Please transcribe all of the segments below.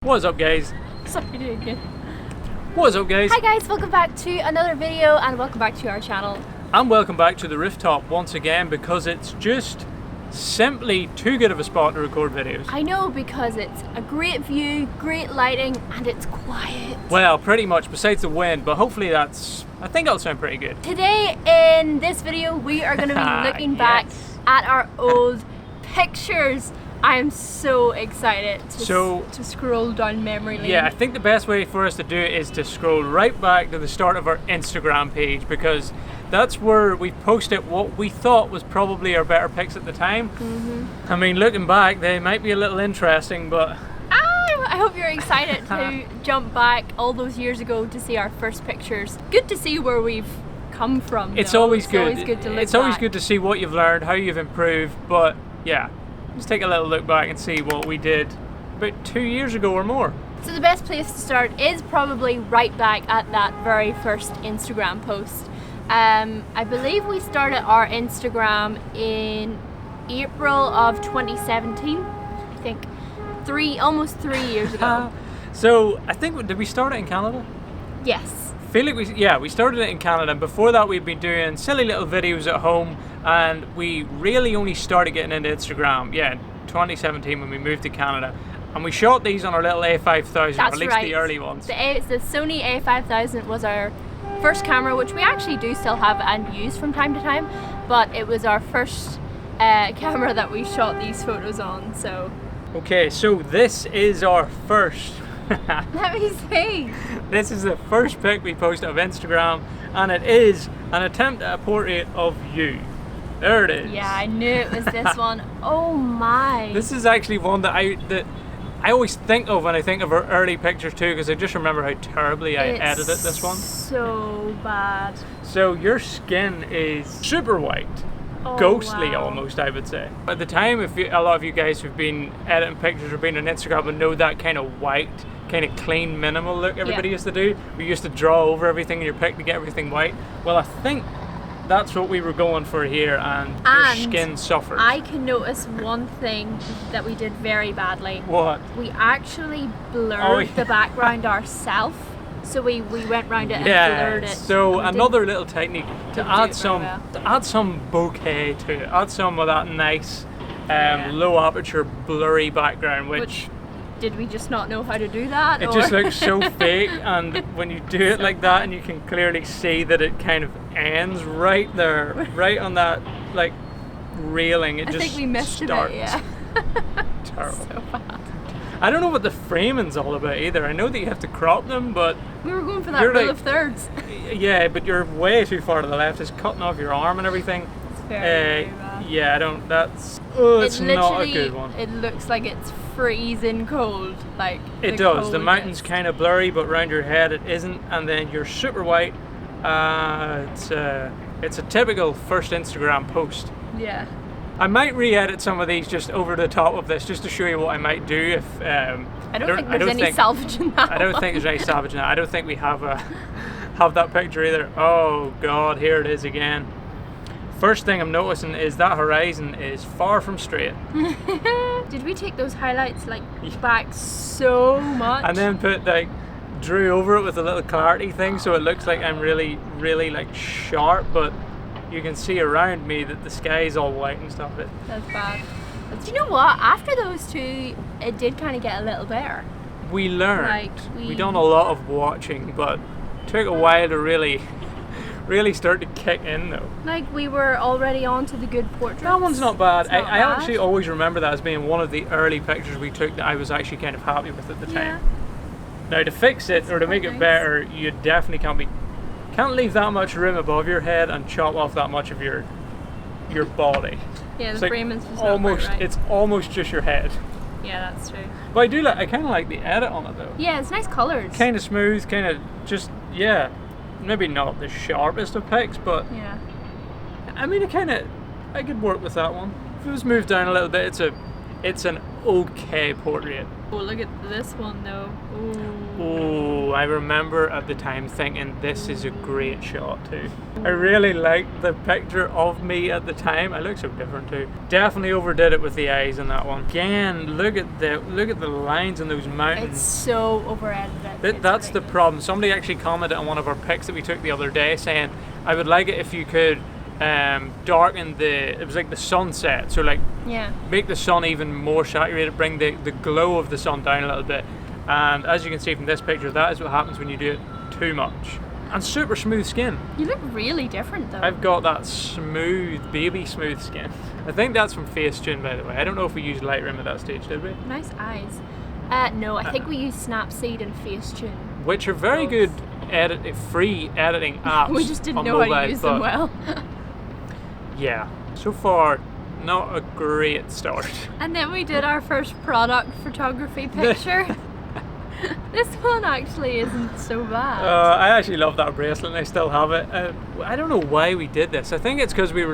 What's up, guys? Sorry, doing good. What's up, guys? Hi guys, welcome back to another video and welcome back to our channel. And welcome back to the rooftop once again because it's just simply too good of a spot to record videos. I know, because it's a great view, great lighting, and it's quiet. Well, pretty much besides the wind, but hopefully I think that'll sound pretty good. Today in this video we are going to be looking back at our old pictures. I am so excited to scroll down memory lane. Yeah, I think the best way for us to do it is to scroll right back to the start of our Instagram page, because that's where we posted what we thought was probably our better pics at the time. I mean, looking back, they might be a little interesting, but I hope you're excited to jump back all those years ago to see our first pictures. Good to see where we've come from. It's always good. Always good to look it's always back. good to see what you've learned, how you've improved, but yeah. Let's take a little look back and see what we did about 2 years ago or more. So the best place to start is probably right back at that very first Instagram post. I believe we started our Instagram in April of 2017. I think almost 3 years ago. So I think, did we start it in Canada? Yes. I feel like we started it in Canada, and before that we've been doing silly little videos at home, and we really only started getting into Instagram, in 2017 when we moved to Canada. And we shot these on our little A5000, or at least the early ones. The Sony A5000 was our first camera, which we actually do still have and use from time to time, but it was our first camera that we shot these photos on, so. Okay, so this is our first. Let me see. This is the first pic we posted of Instagram, and it is an attempt at a portrait of you. There it is. Yeah, I knew it was this one. Oh my. This is actually one that I always think of when I think of our early pictures too, because I just remember how terribly I edited this one. So bad. So your skin is super white. Oh, ghostly wow. Almost, I would say. At the time, a lot of you guys who've been editing pictures or been on Instagram would know that kind of white, kind of clean, minimal look everybody used to do. We used to draw over everything in your pic to get everything white. Well, I think that's what we were going for here, and your skin suffered. I can notice one thing that we did very badly. What? We actually blurred the background ourselves. So we went round it and blurred it. So another little technique to add some bokeh to it, add some of that nice low aperture blurry background, which did we just not know how to do that? It just looks so fake, and when you do it like that, and you can clearly see that it kind of ends right there, right on that like railing. I think we missed starts. a bit, yeah. Terrible. So bad. I don't know what the framing's all about either. I know that you have to crop them, but we were going for that rule of thirds. Yeah, but you're way too far to the left. It's cutting off your arm and everything. It's very bad. Yeah, I don't. It's not a good one. It looks like it's freezing cold. Like it does. The mountain's kind of blurry, but around your head it isn't, and then you're super white. It's a typical first Instagram post. Yeah. I might re-edit some of these just over the top of this, just to show you what I might do if. I don't think there's any salvage in that. I don't think there's any salvage in that. I don't think we have that picture either. Oh God, here it is again. First thing I'm noticing is that horizon is far from straight. Did we take those highlights like back so much? And then drew over it with a little clarity thing, so it looks like I'm really, really like sharp, but you can see around me that the sky's all white and stuff. That's bad. But you know what? After those two, it did kind of get a little better. We learned. We done a lot of watching, but it took a while to really start to kick in though. Like we were already on to the good portraits. That one's not bad. I actually always remember that as being one of the early pictures we took that I was actually kind of happy with at the time. Now to fix it or to make it better, you definitely can't leave that much room above your head and chop off that much of your body. Yeah, it's the frame is just almost not quite right. It's almost just your head. Yeah, that's true. But I kind of like the edit on it though. Yeah, it's nice colours. Kind of smooth, kind of just maybe not the sharpest of pics, but yeah. I mean, I could work with that one. If it was moved down a little bit, it's an okay portrait. Oh, look at this one though. Oh, I remember at the time thinking this is a great shot too. I really liked the picture of me at the time. I look so different too. Definitely overdid it with the eyes in that one. Again, look at the lines in those mountains. It's so over edited. That's the problem. Somebody actually commented on one of our pics that we took the other day saying, I would like it if you could darken it was like the sunset, so like make the sun even more saturated, bring the glow of the sun down a little bit. And as you can see from this picture, that is what happens when you do it too much. And super smooth skin. You look really different though. I've got that smooth, baby smooth skin. I think that's from Facetune, by the way. I don't know if we used Lightroom at that stage, did we? Nice eyes. No, I think we used Snapseed and Facetune. Which are very good free editing apps. We just didn't know how to use them well. Yeah, so far, not a great start. And then we did our first product photography picture. This one actually isn't so bad. I actually love that bracelet and I still have it. I don't know why we did this. I think it's because we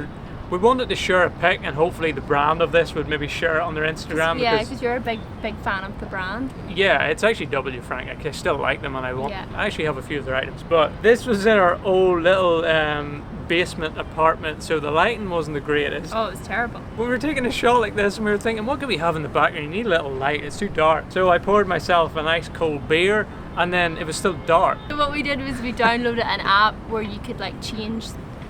wanted to share a pic and hopefully the brand of this would maybe share it on their Instagram. Yeah, because you're a big fan of the brand. Yeah, it's actually W. Frank. I still like them and I actually have a few of their items. But this was in our old little basement apartment, so the lighting wasn't the greatest. Oh, it was terrible. When we were taking a shot like this and we were thinking, what could we have in the background? You need a little light, it's too dark. So I poured myself a nice cold beer and then it was still dark. So what we did was we downloaded an app where you could like change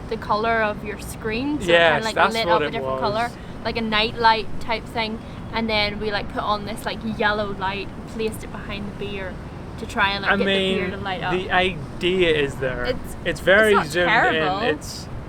the colour of your screen, so yes, it kind of that's lit what up a different colour, like a night light type thing, and then we like put on this like yellow light and placed it behind the beer to try and like get the beer to light up. The idea is there. It's very not zoomed terrible. in.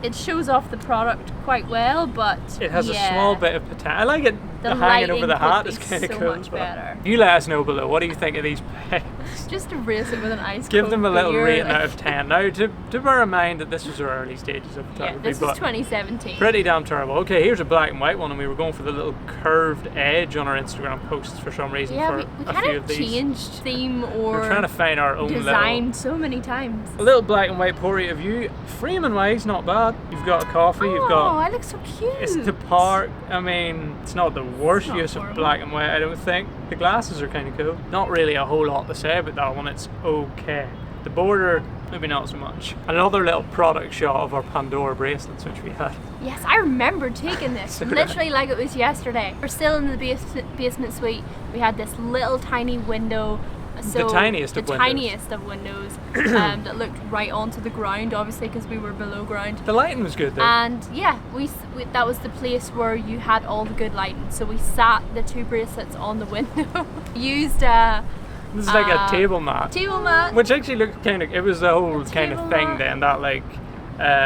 It shows off the product quite well, but it has a small bit of potential. I like it. The hanging over the hat is kind of so cool. Much better. You let us know below. What do you think of these pics? Just erase it with an ice. Give them a little beer, rating out of 10. Now, to bear in mind that this was our early stages of photography. Yeah, this was 2017. Pretty damn terrible. Okay, here's a black and white one, and we were going for the little curved edge on our Instagram posts for some reason. Yeah, for we a kind few of of these. changed theme or we're trying to find our own design so many times. A little black and white portrait of you. Framing wise, not bad. You've got a coffee. You've got. Oh, I look so cute. It's the park. I mean, it's not the worst use of black and white, I don't think. The glasses are kind of cool. Not really a whole lot to say about that one. It's okay. The border, maybe not so much. Another little product shot of our Pandora bracelets, which we had. Yes, I remember taking this literally like it was yesterday. We're still in the basement suite. We had this little tiny window. So the tiniest of windows that looked right onto the ground, obviously because we were below ground. The lighting was good though. And yeah, we that was the place where you had all the good lighting. So we sat the two bracelets on the window. Used this is like a table mat. Table mat. Which actually looked kind of. It was the whole kind of thing mat. then. That like.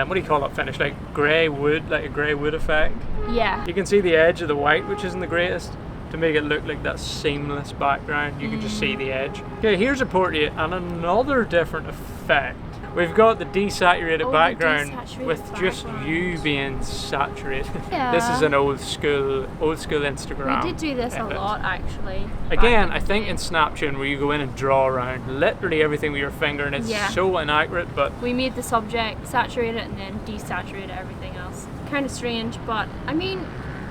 What do you call that finish? Like grey wood, like a grey wood effect. Yeah. You can see the edge of the white, which isn't the greatest. To make it look like that seamless background, you can just see the edge. Okay, here's a portrait and another different effect. We've got the desaturated background with just you being saturated. Yeah. This is an old school Instagram. We did do this edit. A lot actually. Again, I think in Snapchat where you go in and draw around literally everything with your finger and it's so inaccurate, but we made the subject, saturate it and then desaturate everything else. Kind of strange, but I mean,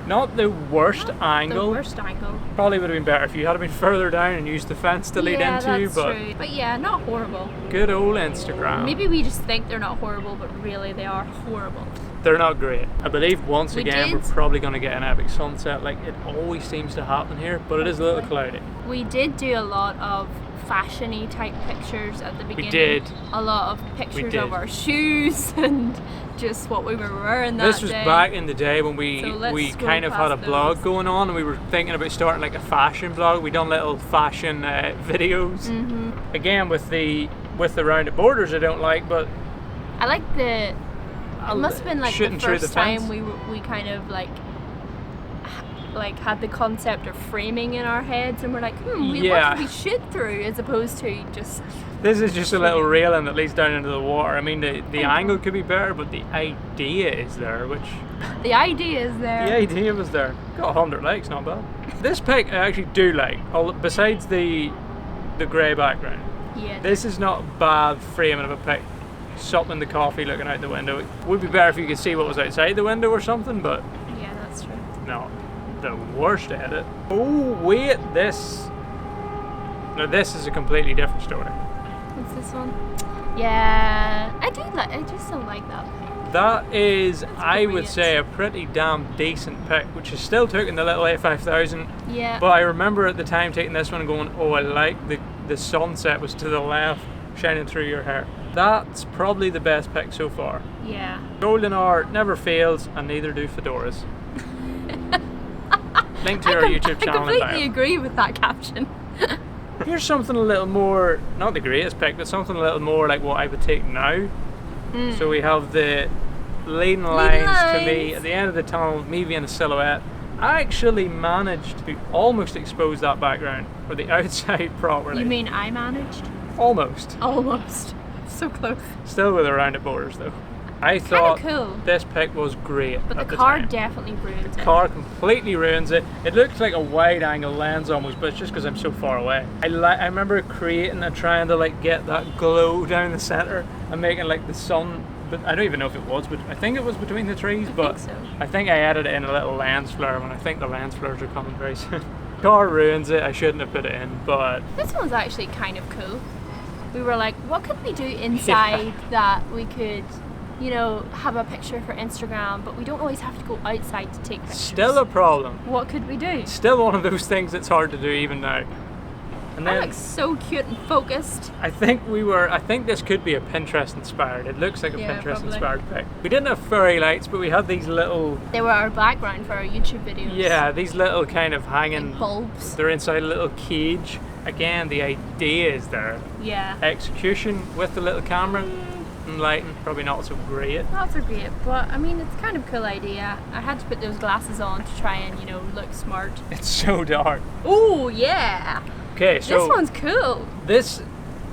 not the worst angle. The worst angle. Probably would have been better if you had been further down and used the fence to lead into. That's true. But yeah, not horrible. Good old Instagram. Maybe we just think they're not horrible, but really they are horrible. They're not great. I believe once again we're probably going to get an epic sunset, like it always seems to happen here, but it is a little cloudy. We did do a lot of fashion-y type pictures at the beginning. We did. A lot of pictures of our shoes and just what we were wearing that day. This was back in the day when we kind of had a blog going on and we were thinking about starting like a fashion blog. We done little fashion videos. Mm-hmm. Again with the rounded borders I don't like, but I like the. It must have been like the first time we kind of like had the concept of framing in our heads and we're like, what can we shoot through as opposed to just. This is just a little railing that leads down into the water. I mean, the angle could be better, but the idea is there, which. The idea is there. The idea was there. Got 100 likes, not bad. This pic I actually do like, besides the grey background. Yeah. This is not a bad framing of a pic. Supping the coffee looking out the window. It would be better if you could see what was outside the window or something, but. Yeah, that's true. No. The worst edit. Oh wait, this Now this is a completely different story. What's this one? Yeah, I do still like that. That is, That's I would brilliant. say, a pretty damn decent pick, which is still taking the little A5000. Yeah. But I remember at the time taking this one and going, oh, I like the sunset was to the left, shining through your hair. That's probably the best pick so far. Yeah. Golden hour never fails, and neither do fedoras. Link to our YouTube channel I in completely bio. agree with that caption. Here's something a little more, not the greatest pick, but something a little more like what I would take now. So we have the leading lines to me lines. at the end of the tunnel, me being a silhouette. I actually managed to almost expose that background, or the outside properly. You mean I managed? Almost. Almost. So close. Still with the rounded borders though. I thought cool. this pick was great. But at the car time. definitely ruins it. Car completely ruins it. It looks like a wide angle lens almost, but it's just because I'm so far away. I remember creating and trying to like get that glow down the center and making like the sun, but I don't even know if it was, but I think it was between the trees, but think so. I think I added it in a little lens flare when I think the lens flares are coming very soon. Car ruins it. I shouldn't have put it in, but This one's actually kind of cool. We were like, what could we do inside that we could, you know, have a picture for Instagram, but we don't always have to go outside to take pictures. still a problem. What could we do? Still one of those things that's hard to do even now. And That then looks so cute and focused. I think this could be a Pinterest inspired. It looks like a Yeah, Pinterest probably. inspired pic. We didn't have fairy lights, but we had these little, They were our background for our YouTube videos. yeah, these little kind of hanging, Like bulbs. they're inside a little cage. Again, the idea is there. Yeah. Execution with the little camera and lighting, probably not so great. Not so great, but I mean, it's kind of a cool idea. I had to put those glasses on to try and, you know, look smart. It's so dark. Oh, yeah. Okay, so This one's cool. this,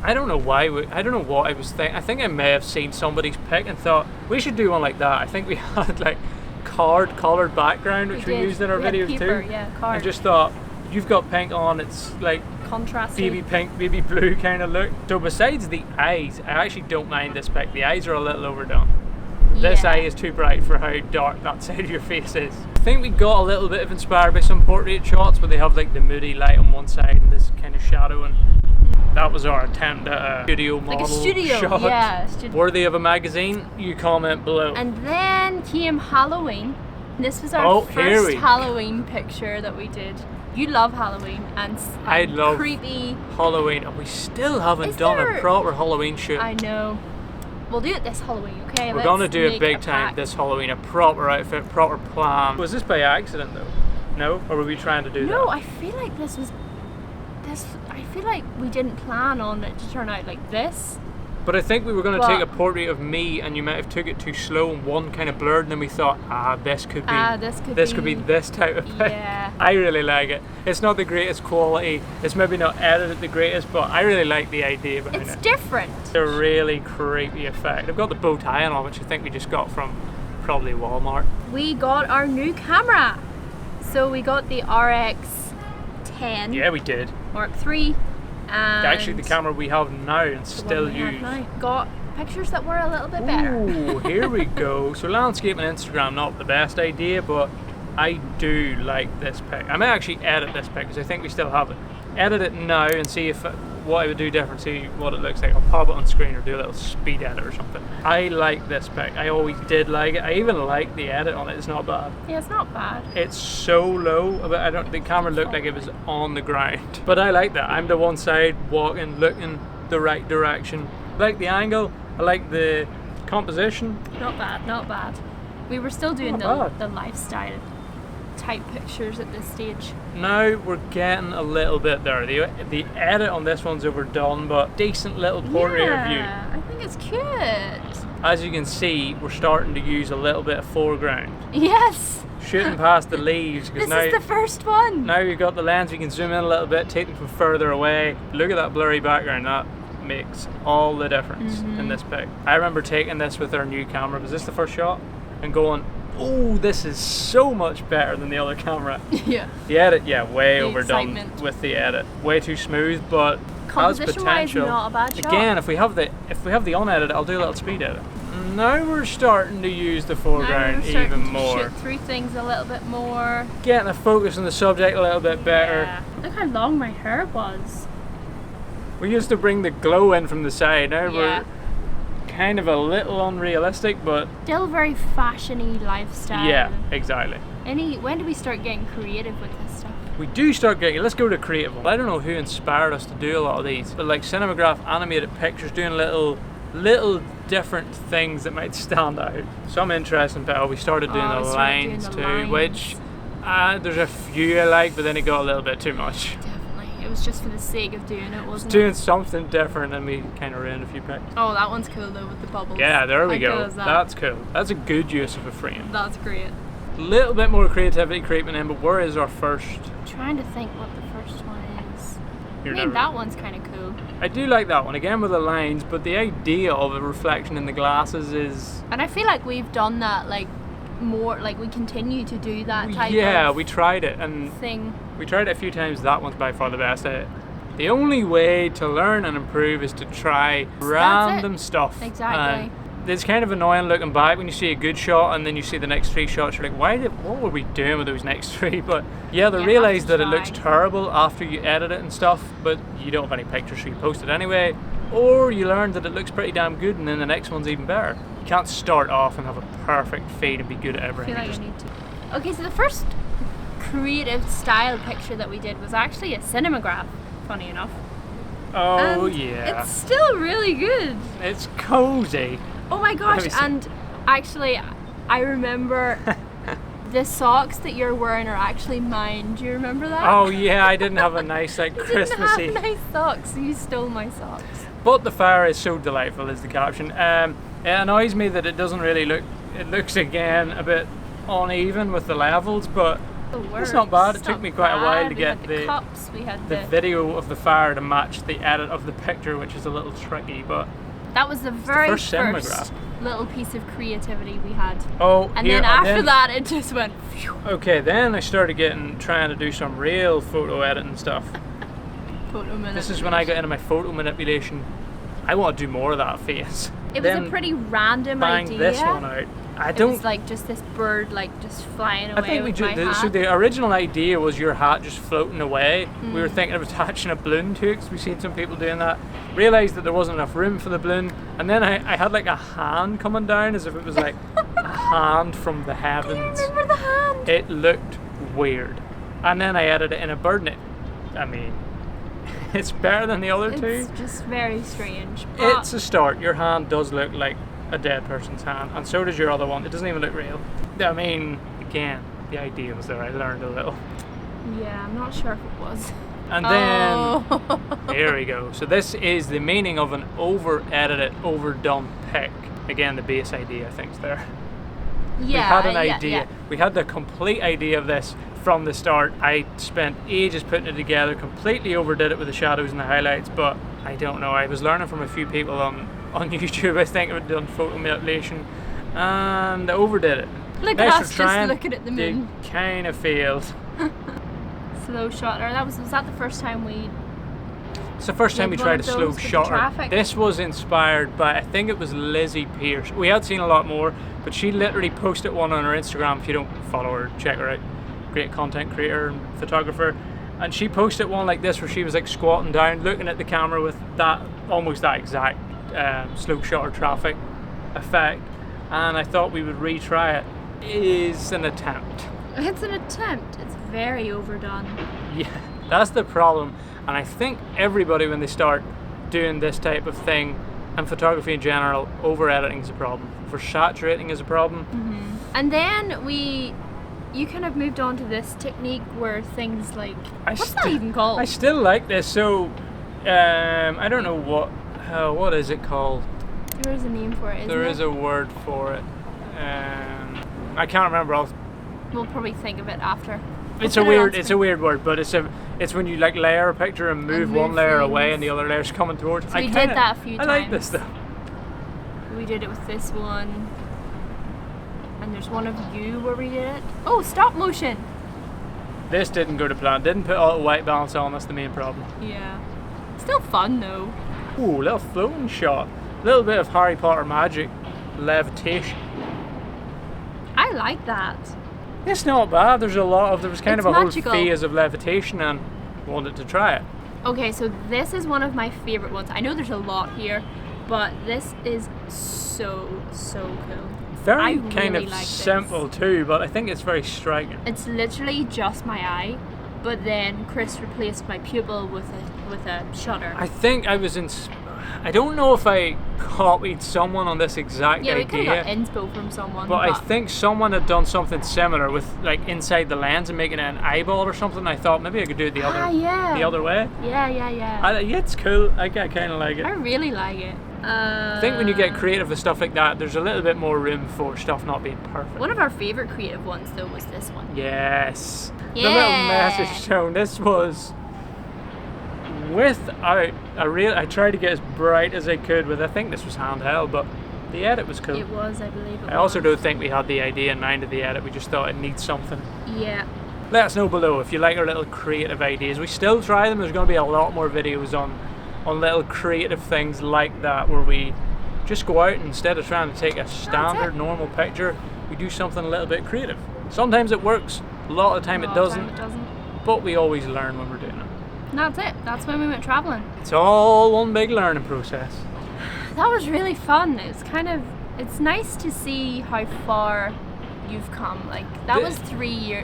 I don't know why, I don't know what I was thinking. I think I may have seen somebody's pic and thought, we should do one like that. I think we had like coloured background, which we did. used in our We had videos paper, too. yeah, card. And just thought, you've got pink on, it's like Contrasty. baby pink, baby blue kind of look. So besides the eyes, I actually don't mind this pic. The eyes are a little overdone. This Yeah. eye is too bright for how dark that side of your face is. I think we got a little bit of inspired by some portrait shots where they have like the moody light on one side and this kind of shadow, and that was our attempt at a studio model Like a studio, shot. yeah. Worthy of a magazine? You comment below. And then came Halloween. This was our Oh, here first we- Halloween picture that we did. You love Halloween and I love creepy. Halloween, and we still haven't Is done there- a proper Halloween shoot. I know. We'll do it this Halloween, okay? We're Let's gonna do it make big a time pact. this Halloween, a proper outfit, proper plan. Was this by accident though? No? Or were we trying to do that? No, I feel like this was. I feel like we didn't plan on it to turn out like this. But I think we were going to But- take a portrait of me, and you might have took it too slow and one kind of blurred, and then we thought, this could be this type of pic. Yeah. I really like it. It's not the greatest quality. It's maybe not edited the greatest, but I really like the idea behind It's it. different. It's a really creepy effect. I've got the bow tie and all, which I think we just got from probably Walmart. We got our new camera. So we got the RX 10 Yeah, we did. Mark III. And Actually, the camera we have now and the still one we have use. now. Got pictures that were a little bit better. Ooh, here we go. So landscape and Instagram, not the best idea, but I do like this pic. I may actually edit this pic because I think we still have it. Edit it now and see if what I would do different, see what it looks like. I'll pop it on screen or do a little speed edit or something. I like this pic. I always did like it. I even like the edit on it. It's not bad. Yeah, it's not bad. It's so low, but I don't. The camera looked like it was on the ground. But I like that. I'm to one side, walking, looking the right direction. I like the angle. I like the composition. Not bad, not bad. We were still doing Not the lifestyle type pictures at this stage. Now we're getting a little bit there. The edit on this one's overdone, but decent little portrait of you. Yeah, I think it's cute. As you can see, we're starting to use a little bit of foreground. Yes. Shooting past the leaves, because This now is the first one. now you've got the lens, we can zoom in a little bit, take them from further away. Look at that blurry background, that makes all the difference in this pic. I remember taking this with our new camera. Was this the first shot? And going, oh, this is so much better than the other camera. Yeah. The edit, yeah, way The overdone excitement. with the edit. Way too smooth, but has Composition-wise, potential. not a bad shot. Again, if we have the unedited, I'll do a little speed edit. Now we're starting to use the Now foreground we're starting even to more. shoot through things a little bit more. Getting a focus on the subject a little bit better. Yeah. Look how long my hair was. We used to bring the glow in from the side. Now Yeah. we're kind of a little unrealistic, but Still very fashiony lifestyle. yeah, exactly. When do we start getting creative with this stuff? We do start getting, let's go to creative one. I don't know who inspired us to do a lot of these, but like Cinemagraph animated pictures, doing little different things that might stand out. Some interesting bit, we started doing the lines too, which there's a few I like, but then it got a little bit too much. Definitely. It was just for the sake of doing it, wasn't Doing it? something different, and we kind of ruined a few pics. Oh, that one's cool though with the bubbles. Yeah, there we How go. cool is that? That's cool. That's a good use of a frame. That's great. Little bit more creativity creeping in, but where is our first? I'm trying to think what the first one is. You're I mean, that one's kind of cool. I do like that one, again with the lines, but the idea of a reflection in the glasses is... And I feel like we've done that, like, more, like, we continue to do that type yeah, of we tried it, and thing. we tried it a few times. That one's by far the best. The only way to learn and improve is to try random stuff. Exactly. It's kind of annoying looking back when you see a good shot and then you see the next 3 shots. You're like, what were we doing with those next 3? But yeah, they realised that it looks terrible after you edit it and stuff, but you don't have any pictures, so you post it anyway. Or you learn that it looks pretty damn good, and then the next one's even better. You can't start off and have a perfect feed and be good at everything. I feel like I need to. Okay, so the first creative style picture that we did was actually a Cinemagraph, funny enough. Oh, And yeah. It's still really good. It's cozy. Oh my gosh, and actually, I remember the socks that you're wearing are actually mine. Do you remember that? Oh yeah, I didn't have a nice like You Christmassy. didn't have nice socks. You stole my socks. But the fire is so delightful is the caption. It annoys me that it doesn't really look, it looks again a bit uneven with the levels, but it's not bad. It took me quite a while to get the cups. We had the video of the fire to match the edit of the picture, which is a little tricky, but that was the very first Cinemagraph. little piece of creativity we had. Oh, and then after that, it just went. Phew. Okay, then I started trying to do some real photo editing stuff. Photo manipulation. This is when I got into my photo manipulation. I want to do more of that face. It was a pretty random idea. Bang this one out. It was like just this bird, like just flying away. I think with my hat. so the original idea was your hat just floating away. We were thinking of attaching a balloon to it because we've seen some people doing that. Realised that there wasn't enough room for the balloon, and then I had like a hand coming down as if it was like a hand from the heavens. I remember the hand. It looked weird, and then I added it in a bird, and I mean, it's better than the other two. It's just very strange. It's a start. Your hand does look like a dead person's hand, and so does your other one. It doesn't even look real. I mean, again, the idea was there. I learned a little. Yeah, I'm not sure if it was. And then, here we go. So this is the meaning of an over-edited, overdone pic. Again, the base idea, I think, is there. Yeah, we had an idea. Yeah. We had the complete idea of this from the start. I spent ages putting it together, completely overdid it with the shadows and the highlights, but I don't know. I was learning from a few people on YouTube, I think, who had done photo manipulation, and I overdid it. Look at us just looking at the moon. It kind of failed. Slow shutter. Was that the first time we... It's the first time we tried a slow shutter. Traffic. This was inspired by, I think it was Lizzie Pierce. We had seen a lot more, but she literally posted one on her Instagram. If you don't follow her, check her out. Great content creator and photographer. And she posted one like this where she was like squatting down, looking at the camera with that, almost that exact slow shutter traffic effect. And I thought we would retry it. It is an attempt. It's an attempt. It's very overdone. Yeah, that's the problem. And I think everybody, when they start doing this type of thing, and photography in general, over-editing is a problem. Oversaturating is a problem. Mm-hmm. And then you kind of moved on to this technique where things like... What's that even called? I still like this. So, I don't know what is it called? There is a name for it, isn't There it? is a word for it. I can't remember. We'll probably think of it after. It's a weird word, but it's when you like layer a picture and move one layer away and the other layer's coming towards. So we did that a few times. I like this though. We did it with this one, and there's one of you where we did it. Oh, stop motion. This didn't go to plan. Didn't put all the white balance on. That's the main problem. Yeah, still fun though. Ooh, little floating shot. A little bit of Harry Potter magic, levitation. I like that. It's not bad. There was kind of a magical. whole phase of levitation and wanted to try it. Okay, so this is one of my favorite ones. I know there's a lot here, but this is so cool. Very I kind really of like simple too, but I think it's very striking. It's literally just my eye, but then Chris replaced my pupil with a shutter. I think I was I don't know if I copied someone on this exact Yeah, we idea. kind of got inspo from someone. But I think someone had done something similar with like inside the lens and making it an eyeball or something. I thought maybe I could do it the other way. Yeah. Yeah, it's cool. I kind of like it. I really like it. I think when you get creative with stuff like that, there's a little bit more room for stuff not being perfect. One of our favorite creative ones though was this one. Yes. Yeah. The little message tone. This was without I tried to get as bright as I could with. I think this was handheld, but the edit was cool. It was, I believe. I also don't think we had the idea in mind of the edit. We just thought it needs something. Yeah. Let us know below if you like our little creative ideas. We still try them. There's going to be a lot more videos on little creative things like that, where we just go out and instead of trying to take a standard normal picture, we do something a little bit creative. Sometimes it works, a lot of the time it doesn't, but we always learn when we're doing it. And that's it. That's when we went traveling. It's all one big learning process. That was really fun. It's nice to see how far you've come. Like that was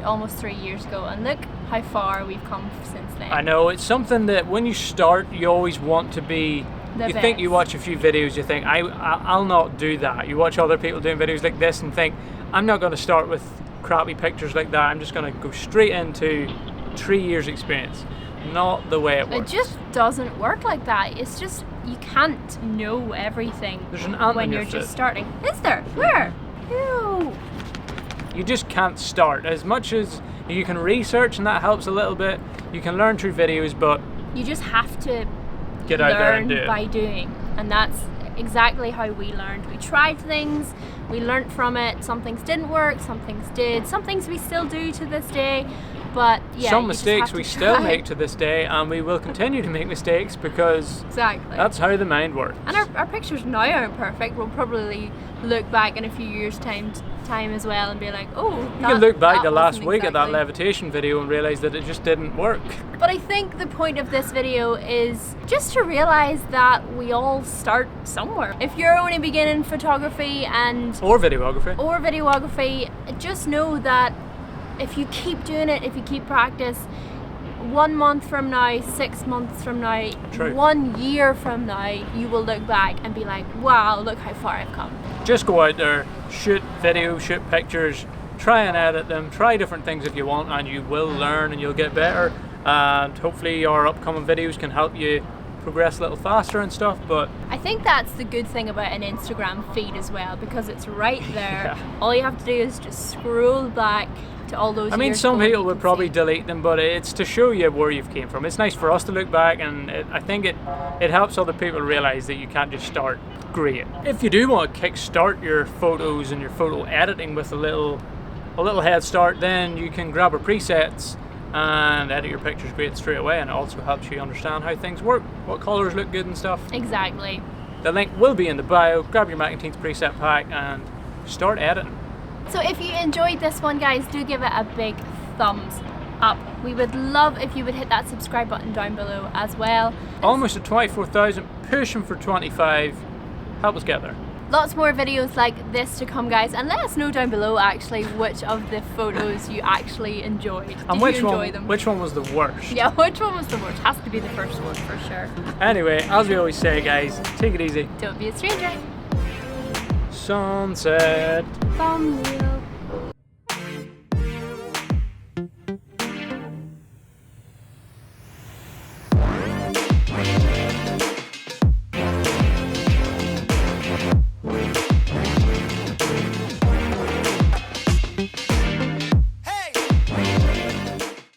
almost 3 years ago, and look how far we've come since then. I know, it's something that when you start, you always want to be. You think you watch a few videos, you think I'll not do that. You watch other people doing videos like this and think I'm not going to start with crappy pictures like that. I'm just going to go straight into 3 years experience. Not the way it works. It just doesn't work like that. It's just you can't know everything. There's an ant when in your you're foot. just starting. Is there? Where? Ew. You just can't start. As much as you can research and that helps a little bit, you can learn through videos, but you just have to get out there and do it. by doing, and that's exactly how we learned. We tried things, we learned from it. Some things didn't work, some things did, some things we still do to this day. But yeah, some mistakes we still make to this day, and we will continue to make mistakes because that's how the mind works. And our pictures now aren't perfect. We'll probably look back in a few years' time as well and be like, oh, you can look back to last week at that Levitation video and realise that it just didn't work. But I think the point of this video is just to realise that we all start somewhere. If you're only beginning photography or videography, just know that if you keep doing it, if you keep practice, 1 month from now, 6 months from now, 1 year from now, you will look back and be like, wow, look how far I've come. Just go out there, shoot videos, shoot pictures, try and edit them, try different things if you want, and you will learn and you'll get better. And hopefully our upcoming videos can help you progress a little faster and stuff. But I think that's the good thing about an Instagram feed as well, because it's right there. Yeah. All you have to do is just scroll back to all those. I mean, some people would probably delete them, but it's to show you where you've came from. It's nice for us to look back, and I think it helps other people realize that you can't just start great. If you do want to kickstart your photos and your photo editing with a little head start, then you can grab our presets and edit your pictures great straight away, and it also helps you understand how things work, what colors look good and stuff. Exactly. The link will be in the bio. Grab your Mac and Teens preset pack and start editing. So if you enjoyed this one, guys, do give it a big thumbs up. We would love if you would hit that subscribe button down below as well. Almost at 24,000, pushing for 25. Help us get there. Lots more videos like this to come, guys, and let us know down below actually which of the photos you actually enjoyed. And Did you enjoy them? Which one was the worst? Yeah, which one was the worst? Has to be the first one for sure. Anyway, as we always say, guys, take it easy. Don't be a stranger. Sunset. Thumbnail.